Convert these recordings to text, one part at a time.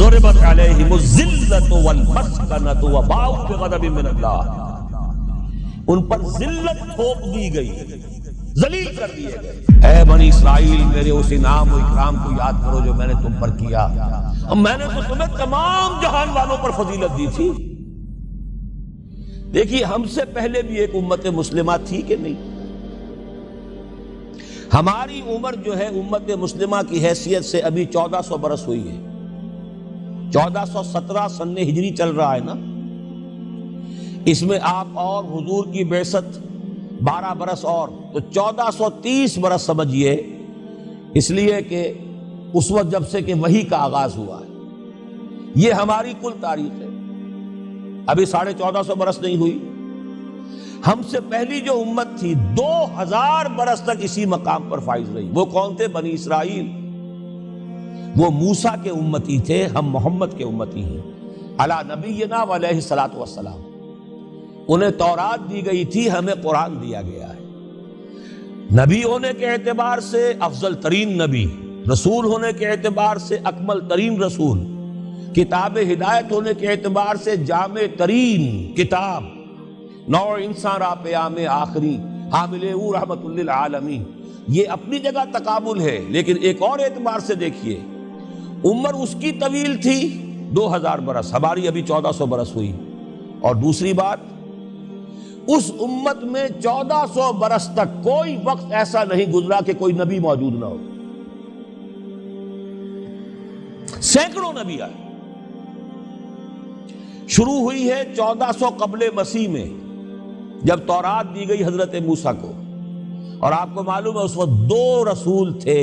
ضربت علیہم الذلۃ والمسکنۃ وباؤوا بغضب من اللہ، ان پر ذلت تھوپ دی گئی، ذلیل کر دیے گئے۔ اے بنی اسرائیل، میرے اس انعام و اکرام کو یاد کرو جو میں نے تم پر کیا، اور میں نے تو تمہیں تمام جہان والوں پر فضیلت دی تھی۔ دیکھیے، ہم سے پہلے بھی ایک امت مسلمہ تھی کہ نہیں؟ ہماری عمر جو ہے امت مسلمہ کی حیثیت سے ابھی 1400 برس ہوئی ہے، 1417 سن ہجری چل رہا ہے نا، اس میں آپ اور حضور کی بعثت 12 برس اور، تو 1430 برس سمجھیے، اس لیے کہ اس وقت جب سے کہ وحی کا آغاز ہوا ہے، یہ ہماری کل تاریخ ہے، ابھی 1450 برس نہیں ہوئی۔ ہم سے پہلی جو امت تھی 2000 برس تک اسی مقام پر فائز رہی۔ وہ کون تھے؟ بنی اسرائیل۔ وہ موسیٰ کے امتی تھے، ہم محمد کے امتی ہیں علی نبینا و علیہ الصلوۃ والسلام۔ انہیں تورات دی گئی تھی، ہمیں قرآن دیا گیا ہے۔ نبی ہونے کے اعتبار سے افضل ترین نبی، رسول ہونے کے اعتبار سے اکمل ترین رسول، کتاب ہدایت ہونے کے اعتبار سے جامع ترین کتاب، نوع انسان را پیام آخری، حامل او رحمت للعالمین۔ یہ اپنی جگہ تقابل ہے، لیکن ایک اور اعتبار سے دیکھیے، عمر اس کی طویل تھی 2000 برس، ہماری ابھی 1400 برس ہوئی۔ اور دوسری بات، اس امت میں 1400 برس تک کوئی وقت ایسا نہیں گزرا کہ کوئی نبی موجود نہ ہو، سینکڑوں نبی آئے۔ شروع ہوئی ہے 1400 قبل مسیح میں، جب تورات دی گئی حضرت موسیٰ کو، اور آپ کو معلوم ہے اس وقت 2 رسول تھے،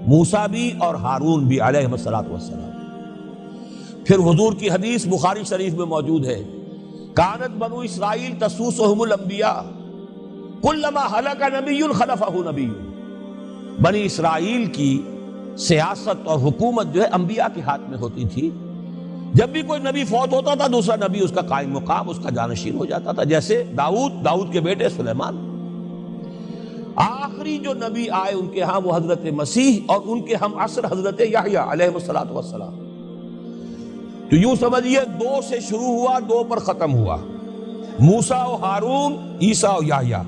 موسیٰ بھی اور ہارون بھی علیہ الصلوۃ والسلام۔ پھر حضور کی حدیث بخاری شریف میں موجود ہے، کانت بنو اسرائیل تسوسہم الانبیاء کلما ہلک نبی خلفہ نبی۔ بنی اسرائیل کی سیاست اور حکومت جو ہے انبیاء کے ہاتھ میں ہوتی تھی، جب بھی کوئی نبی فوت ہوتا تھا دوسرا نبی اس کا قائم مقام، اس کا جانشین ہو جاتا تھا، جیسے داؤد کے بیٹے سلیمان۔ آخری جو نبی آئے ان کے ہاں وہ حضرت مسیح، اور ان کے ہم عصر حضرت یحییٰ علیہ الصلوۃ والسلام۔ تو یوں سمجھیے 2 سے شروع ہوا، 2 پر ختم ہوا، موسیٰ و ہارون، عیسیٰ و یحییٰ،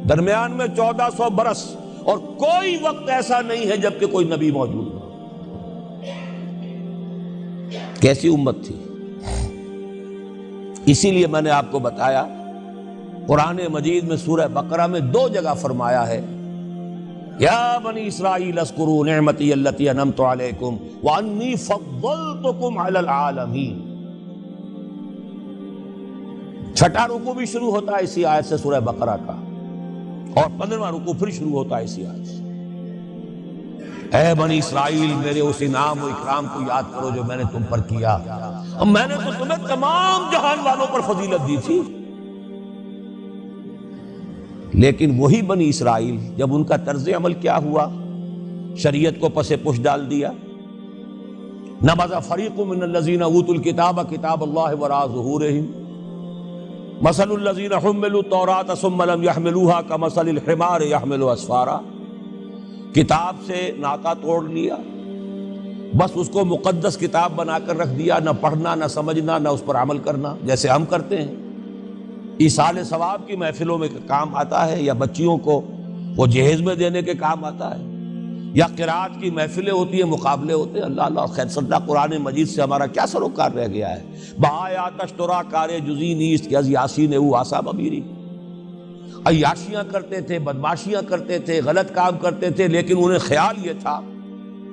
درمیان میں 1400 برس، اور کوئی وقت ایسا نہیں ہے جب کہ کوئی نبی موجود ہو۔ کیسی امت تھی! اسی لیے میں نے آپ کو بتایا، قرآن مجید میں سورہ بقرہ میں 2 جگہ فرمایا ہے، یا بنی اسرائیل اذکروا نعمتی التی انعمت علیکم وانی فضلتکم علی العالمین۔ 6واں رکوع بھی شروع ہوتا ہے اسی آیت سے سورہ بقرہ کا، اور 15واں رکوع پھر شروع ہوتا ہے اسی آیت سے۔ اے بنی اسرائیل، میرے اس انعام و اکرام کو یاد کرو جو میں نے تم پر کیا، اور میں نے تو تمہیں تمام جہان والوں پر فضیلت دی تھی۔ لیکن وہی بنی اسرائیل، جب ان کا طرز عمل کیا ہوا، شریعت کو پس پش ڈال دیا، نبذ فریق من الذین اوتوا الکتاب کتاب اللہ وراء ظہورہم مثل الذین حملوا التوراۃ ثم لم يحملوها كمثل الحمار يحمل اسفارا۔ کتاب سے ناطا توڑ لیا، بس اس کو مقدس کتاب بنا کر رکھ دیا، نہ پڑھنا، نہ سمجھنا، نہ اس پر عمل کرنا، جیسے ہم کرتے ہیں۔ ایصال ثواب کی محفلوں میں کام آتا ہے، یا بچیوں کو وہ جہیز میں دینے کے کام آتا ہے، یا قرات کی محفلیں ہوتی ہیں، مقابلے ہوتے ہیں۔ اللہ اللہ خیر صدہ قرآن مجید سے ہمارا کیا سروکار رہ گیا ہے۔ بہایا تشترا کار جزی نیست کہ از یاسین او آسا بمیری۔ عیاشیاں کرتے تھے، بدماشیاں کرتے تھے، غلط کام کرتے تھے، لیکن انہیں خیال یہ تھا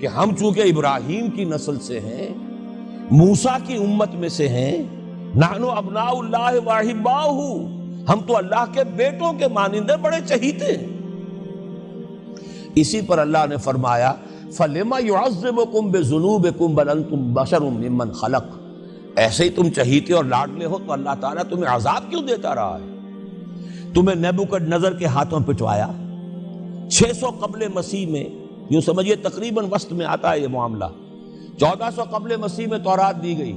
کہ ہم چونکہ ابراہیم کی نسل سے ہیں، موسیٰ کی امت میں سے ہیں، نحن ابناء اللہ واحباؤہ، ہم تو اللہ کے بیٹوں کے مانندے بڑے چہیتے ہیں۔ اسی پر اللہ نے فرمایا فَلِمَ يُعَذِّبُكُمْ بِذُنُوبِكُمْ بَلْ أَنْتُمْ بَشَرٌ مِّمَّنْ خَلَقَ۔ ایسے ہی تم چہیتے اور لاڈلے ہو تو اللہ تعالیٰ تمہیں عذاب کیوں دیتا رہا ہے؟ تمہیں نیبوکڈ نظر کے ہاتھوں پٹوایا 600 قبل مسیح میں، یوں سمجھیے تقریباً وسط میں آتا ہے یہ معاملہ۔ 1400 قبل مسیح میں تورات دی گئی،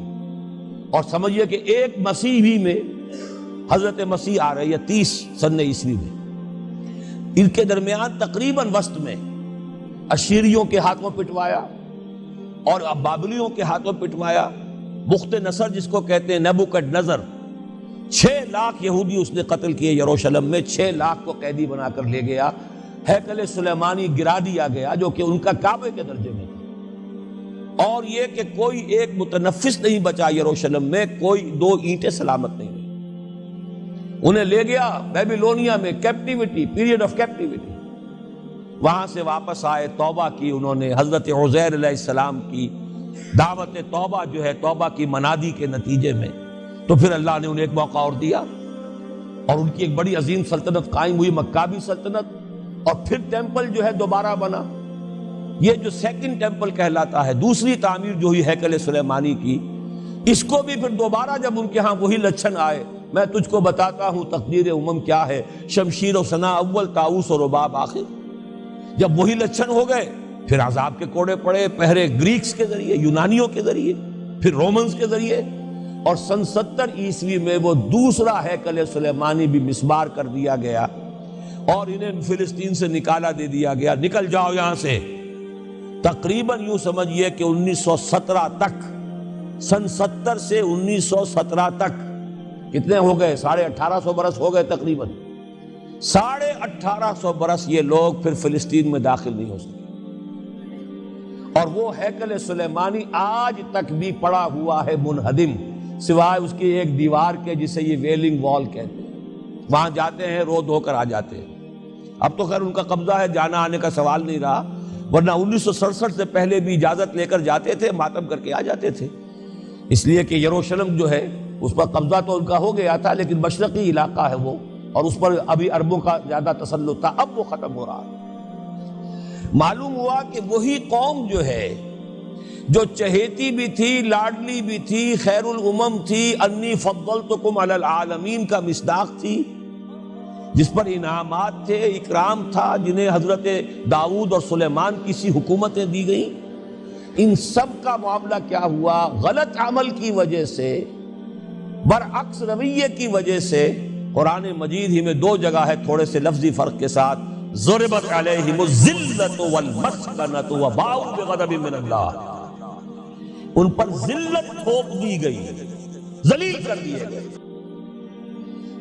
اور سمجھیے کہ ایک مسیحی میں حضرت مسیح آ رہی ہے 30 سن عیسوی میں، ان کے درمیان تقریباً وسط میں اشیریوں کے ہاتھوں پٹوایا، اور اب بابلیوں کے ہاتھوں پٹوایا. بخت نصر جس کو کہتے ہیں، نیبوکڈ نظر، 6 لاکھ یہودی اس نے قتل کیے یروشلم میں. 6 لاکھ کو قیدی بنا کر لے گیا. ہیکل سلیمانی گرا دیا گیا جو کہ ان کا کعبے کے درجے میں تھا. اور یہ کہ کوئی ایک متنفس نہیں بچا یروشلم میں، کوئی 2 اینٹیں سلامت نہیں ہوئی. انہیں لے گیا بیبیلونیا میں، کیپٹیوٹی، پیریڈ آف کیپٹیوٹی. وہاں سے واپس آئے، توبہ کی انہوں نے، حضرت عزیر علیہ السلام کی دعوت توبہ جو ہے، توبہ کی منادی کے نتیجے میں، تو پھر اللہ نے انہیں ایک موقع اور دیا اور ان کی ایک بڑی عظیم سلطنت قائم ہوئی، مکابی سلطنت. اور پھر ٹیمپل جو ہے دوبارہ بنا. یہ جو سیکنڈ ٹیمپل کہلاتا ہے، دوسری تعمیر جو ہوئی ہیکل سلیمانی کی، اس کو بھی پھر دوبارہ جب ان کے ہاں وہی لچھن آئے، میں تجھ کو بتاتا ہوں تقدیر امم کیا ہے، شمشیر و ثنا اول، طاؤس و رباب آخر. جب وہی لچھن ہو گئے، پھر عذاب کے کوڑے پڑے، پہلے گریکس کے ذریعے، یونانیوں کے ذریعے، پھر رومنز کے ذریعے، اور سن 70 عیسوی میں وہ دوسرا ہیکل سلیمانی بھی مسمار کر دیا گیا اور انہیں فلسطین سے نکالا دے دیا گیا. نکل جاؤ یہاں سے. تقریباً یوں سمجھئے کہ 1917 تک، سن 70 سے 1917 تک کتنے ہو گئے؟ 1850 برس ہو گئے تقریباً. 1850 برس یہ لوگ پھر فلسطین میں داخل نہیں ہو سکے. اور وہ ہیکل سلیمانی آج تک بھی پڑا ہوا ہے منہدم، سوائے اس کی ایک دیوار کے جسے یہ ویلنگ وال کہتے ہیں. وہاں جاتے ہیں، رو دھو کر آ جاتے ہیں. اب تو خیر ان کا قبضہ ہے، جانا آنے کا سوال نہیں رہا، ورنہ 1967 سے پہلے بھی اجازت لے کر جاتے تھے، ماتم کر کے آ جاتے تھے. اس لیے کہ یروشلم جو ہے اس پر قبضہ تو ان کا ہو گیا تھا، لیکن مشرقی علاقہ ہے وہ، اور اس پر ابھی عربوں کا زیادہ تسلط تھا. اب وہ ختم ہو رہا ہے. معلوم ہوا کہ وہی قوم جو ہے، جو چہیتی بھی تھی، لاڈلی بھی تھی، خیر الامم تھی، انی فضلتکم علی العالمین کا مصداق تھی، جس پر انعامات تھے، اکرام تھا، جنہیں حضرت داؤد اور سلیمان کی سی حکومتیں دی گئیں، ان سب کا معاملہ کیا ہوا؟ غلط عمل کی وجہ سے، برعکس رویے کی وجہ سے. قرآن مجید ہی میں 2 جگہ ہے تھوڑے سے لفظی فرق کے ساتھ، ضربت علیہم الذلۃ والمسکنۃ وباؤوا بغضب من اللہ. ان پر ذلت تھوپ دی گئی، ذلیل کر دیے گئے.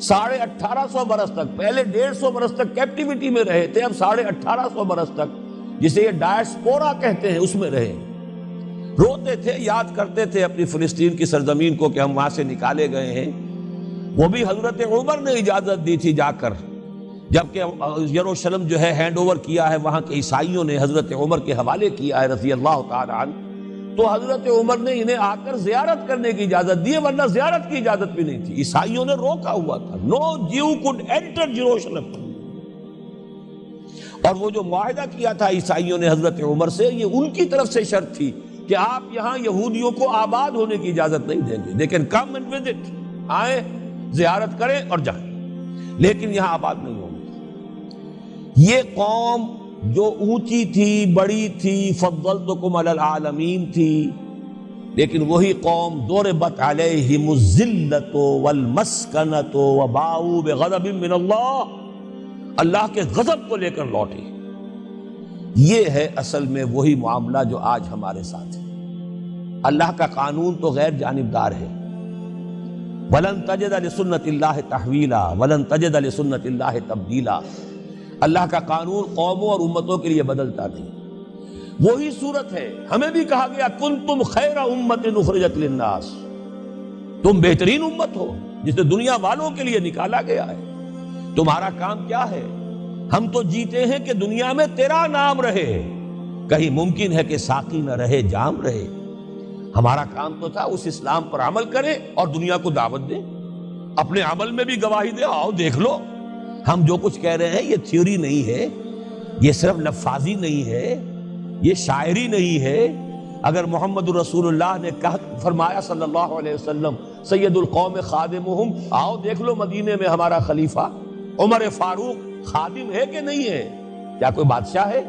1850 برس تک، پہلے 150 برس تک کیپٹیوٹی میں رہے تھے، اب 1850 برس تک جسے یہ ڈائسپورا کہتے ہیں اس میں رہے. روتے تھے، یاد کرتے تھے اپنی فلسطین کی سرزمین کو کہ ہم وہاں سے نکالے گئے ہیں. وہ بھی حضرت عمر نے اجازت دی تھی جا کر، جبکہ یروشلم جو ہے ہینڈ اوور کیا ہے وہاں کے عیسائیوں نے، حضرت عمر کے حوالے کیا ہے رضی اللہ تعالی عنہ، تو حضرت عمر نے انہیں آ کر زیارت کرنے کی اجازت دی، ورنہ زیارت کی اجازت بھی نہیں تھی. عیسائیوں نے روکا ہوا تھا، نو جیو کوڈ انٹر جیروشلم. اور وہ جو معاہدہ کیا تھا عیسائیوں نے حضرت عمر سے، یہ ان کی طرف سے شرط تھی کہ آپ یہاں یہودیوں کو آباد ہونے کی اجازت نہیں دیں گے. لیکن کم اینڈ وزٹ، آئیں، زیارت کریں اور جائیں، لیکن یہاں آباد نہیں ہوں گے. یہ قوم جو اونچی تھی، بڑی تھی، فضلتکم علی العالمین تھی، لیکن وہی قوم ضربت علیہم الذلۃ والمسکنۃ وباؤوا بغضب من اللہ، اللہ کے غضب کو لے کر لوٹے. یہ ہے اصل میں وہی معاملہ جو آج ہمارے ساتھ ہے. اللہ کا قانون تو غیر جانبدار ہے. وَلَن تَجِدَ لِسُنَّتِ اللَّهِ تَحْوِيلًا وَلَن تَجِدَ لِسُنَّتِ اللَّهِ تَبْدِيلًا. اللہ کا قانون قوموں اور امتوں کے لیے بدلتا نہیں. وہی صورت ہے. ہمیں بھی کہا گیا كُنتُمْ خَيْرَ أُمَّةٍ أُخْرِجَتْ لِلنَّاسِ، تم بہترین امت ہو جسے دنیا والوں کے لیے نکالا گیا ہے. تمہارا کام کیا ہے؟ ہم تو جیتے ہیں کہ دنیا میں تیرا نام رہے، کہیں ممکن ہے کہ ساقی نہ رہے، جام رہے. ہمارا کام تو تھا اس اسلام پر عمل کرے اور دنیا کو دعوت دے، اپنے عمل میں بھی گواہی دے. آؤ دیکھ لو، ہم جو کچھ کہہ رہے ہیں یہ تھیوری نہیں ہے، یہ صرف لفاظی نہیں ہے، یہ شاعری نہیں ہے. اگر محمد رسول اللہ نے فرمایا صلی اللہ علیہ وسلم سید القوم خادمہم، آؤ دیکھ لو مدینے میں ہمارا خلیفہ عمر فاروق خادم ہے کہ نہیں ہے؟ کیا کوئی بادشاہ ہے؟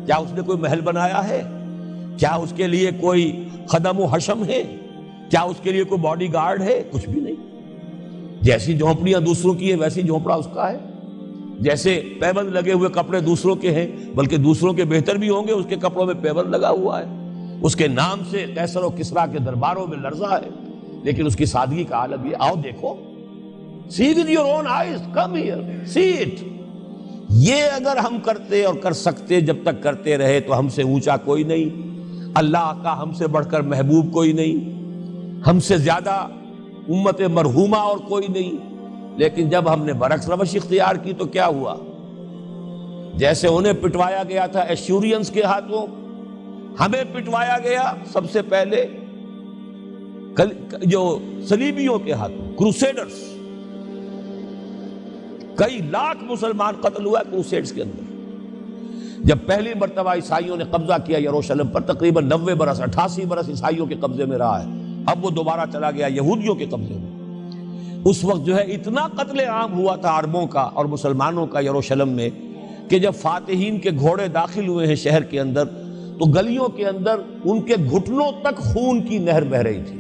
کیا اس نے کوئی محل بنایا ہے؟ کیا اس کے لیے کوئی خدم و حشم ہے؟ کیا اس کے لیے کوئی باڈی گارڈ ہے؟ کچھ بھی نہیں. جیسی جھونپڑیاں دوسروں کی ہیں ویسی جھونپڑا اس کا ہے. جیسے پیبند لگے ہوئے کپڑے دوسروں کے ہیں، بلکہ دوسروں کے بہتر بھی ہوں گے، اس کے کپڑوں میں پیبند لگا ہوا ہے. اس کے نام سے قیصر و کسریٰ کے درباروں میں لرزہ ہے، لیکن اس کی سادگی کا عالم یہ، آؤ دیکھو، see with your own eyes, come here, see it۔ یہ اگر ہم کرتے اور کر سکتے، جب تک کرتے رہے تو ہم سے اونچا کوئی نہیں، اللہ کا ہم سے بڑھ کر محبوب کوئی نہیں، ہم سے زیادہ امت مرحومہ اور کوئی نہیں۔ لیکن جب ہم نے برعکس روش اختیار کی تو کیا ہوا؟ جیسے انہیں پٹوایا گیا تھا ایشورینز کے ہاتھوں، ہمیں پٹوایا گیا سب سے پہلے جو صلیبیوں کے ہاتھوں، کروسیڈرز۔ کئی لاکھ مسلمان قتل ہوا کروسیڈز کے اندر۔ جب پہلی مرتبہ عیسائیوں نے قبضہ کیا یروشلم پر، تقریباً 90 برس 88 برس عیسائیوں کے قبضے میں رہا ہے، اب وہ دوبارہ چلا گیا یہودیوں کے قبضے میں۔ اس وقت جو ہے اتنا قتل عام ہوا تھا عربوں کا اور مسلمانوں کا یروشلم میں کہ جب فاتحین کے گھوڑے داخل ہوئے ہیں شہر کے اندر تو گلیوں کے اندر ان کے گھٹنوں تک خون کی نہر بہہ رہی تھی۔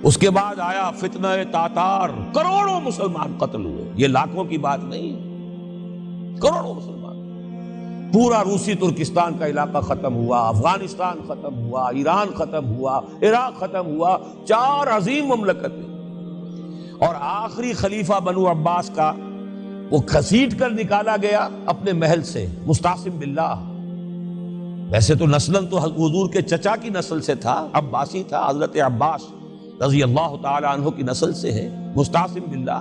اس کے بعد آیا فتنہ تاتار، کروڑوں مسلمان قتل ہوئے، یہ لاکھوں کی بات نہیں، کروڑوں مسلمان۔ پورا روسی ترکستان کا علاقہ ختم ہوا، افغانستان ختم ہوا، ایران ختم ہوا، عراق ختم ہوا، 4 عظیم مملکتیں۔ اور آخری خلیفہ بنو عباس کا وہ گھسیٹ کر نکالا گیا اپنے محل سے، مستعصم باللہ۔ ویسے تو نسلاً تو حضور کے چچا کی نسل سے تھا، عباسی تھا، حضرت عباس رضی اللہ تعالی عنہ کی نسل سے ہے، مستعصم باللہ،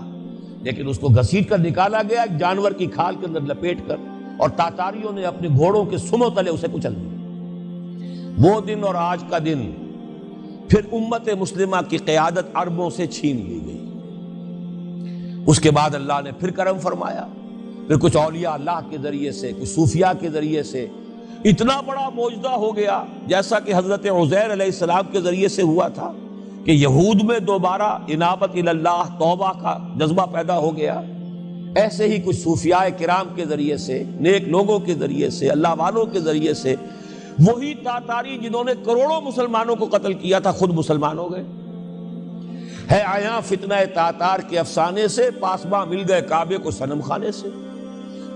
لیکن اس کو گھسیٹ کر نکالا گیا ایک جانور کی کھال کے اندر لپیٹ کر، اور تاتاریوں نے اپنے گھوڑوں کے سموں تلے اسے کچل دیا۔ وہ دن اور آج کا دن پھر امت مسلمہ کی قیادت عربوں سے چھین لی گئی۔ اس کے بعد اللہ نے پھر کرم فرمایا، پھر کچھ اولیاء اللہ کے ذریعے سے، کچھ صوفیاء کے ذریعے سے اتنا بڑا معجزہ ہو گیا، جیسا کہ حضرت عزیر علیہ السلام کے ذریعے سے ہوا تھا کہ یہود میں دوبارہ انابت اللہ، توبہ کا جذبہ پیدا ہو گیا۔ ایسے ہی کچھ صوفیاء کرام کے ذریعے سے، نیک لوگوں کے ذریعے سے، اللہ والوں کے ذریعے سے، وہی تاتاری جنہوں نے کروڑوں مسلمانوں کو قتل کیا تھا خود مسلمان ہو گئے۔ ہے آیا فتنہ تاتار کے افسانے سے، پاسباں مل گئے کعبے کو صنم خانے سے۔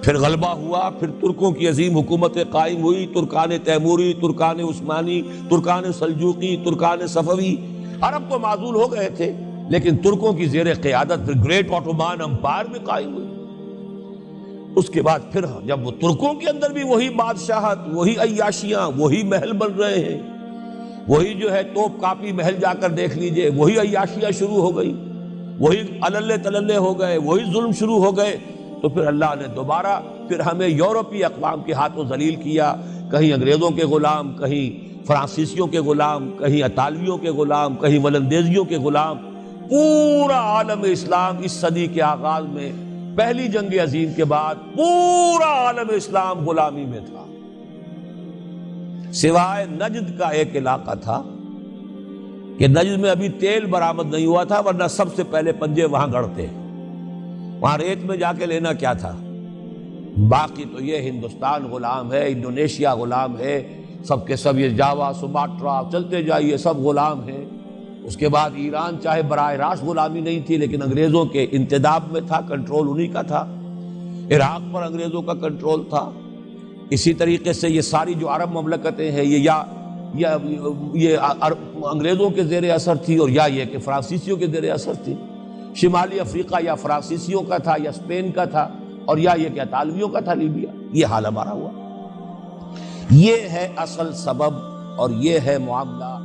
پھر غلبہ ہوا، پھر ترکوں کی عظیم حکومتیں قائم ہوئی، ترکان تیموری، Terken Usmani, Terken Seljuqi, Terken صفوی۔ عرب تو معزول ہو گئے تھے، لیکن ترکوں کی زیر قیادت پھر گریٹ آٹومان امپائر بھی قائم ہوئی۔ اس کے بعد پھر جب وہ ترکوں کے اندر بھی وہی بادشاہت، وہی عیاشیاں، وہی محل بن رہے ہیں، وہی جو ہے توپ کاپی محل جا کر دیکھ لیجئے، وہی عیاشیاں شروع ہو گئی، وہی عللے تللے ہو گئے، وہی ظلم شروع ہو گئے، تو پھر اللہ نے دوبارہ پھر ہمیں یورپی اقوام کے ہاتھوں ذلیل کیا، کہیں انگریزوں کے غلام، کہیں فرانسیسیوں کے غلام، کہیں اطالویوں کے غلام، کہیں ولندیزیوں کے غلام۔ پورا عالم اسلام اس صدی کے آغاز میں، پہلی جنگ عظیم کے بعد پورا عالم اسلام غلامی میں تھا، سوائے نجد کا ایک علاقہ تھا کہ نجد میں ابھی تیل برآمد نہیں ہوا تھا، ورنہ سب سے پہلے پنجے وہاں گڑتے، وہاں ریت میں جا کے لینا کیا تھا۔ باقی تو یہ ہندوستان غلام ہے، انڈونیشیا غلام ہے، سب کے سب یہ جاوا، سماٹرا، چلتے جائیے سب غلام ہیں۔ اس کے بعد ایران چاہے براہ راست غلامی نہیں تھی، لیکن انگریزوں کے انتداب میں تھا، کنٹرول انہی کا تھا۔ عراق پر انگریزوں کا کنٹرول تھا۔ اسی طریقے سے یہ ساری جو عرب مملکتیں ہیں یہ انگریزوں کے زیر اثر تھی، اور یا یہ کہ فرانسیسیوں کے زیر اثر تھی۔ شمالی افریقہ یا فرانسیسیوں کا تھا یا اسپین کا تھا، اور یا یہ کہ اطالویوں کا تھا، لیبیا۔ یہ حال ہمارا ہوا۔ یہ ہے اصل سبب اور یہ ہے معاملہ